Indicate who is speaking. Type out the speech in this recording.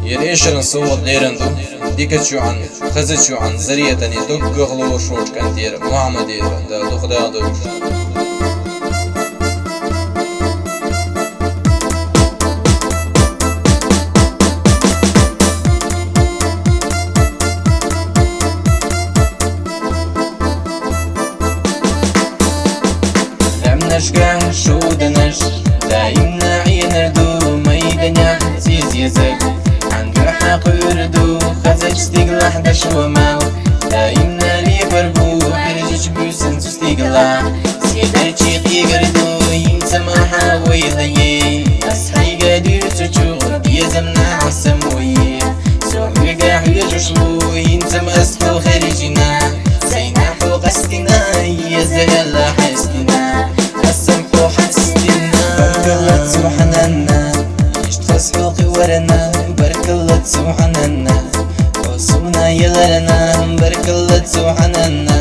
Speaker 1: يريشن صوت ديرندو ديكتشو عن خزتشو عن زريتني دق غلو شوش كنتير محمد دا دخدا دوش
Speaker 2: نشكه شو دنش دايمنا عين دو ميدنيا زيز يزك عند حق يردو خزج ستيقلا حدش وماو دايمنا لي بربو حرجج بوسن تستيقلا سيدة شيق يقردو ينسمحا ويضيي أصحي قادر تشوغ يزمنا عسموي سوحي قاح يجشلو ينسم أسحو خارجنا سيناحو قستنا يزيلا حستنا سبحاننا يشتخص حوقي ورنا بارك الله سبحاننا وصونا يغرنا بارك الله سبحاننا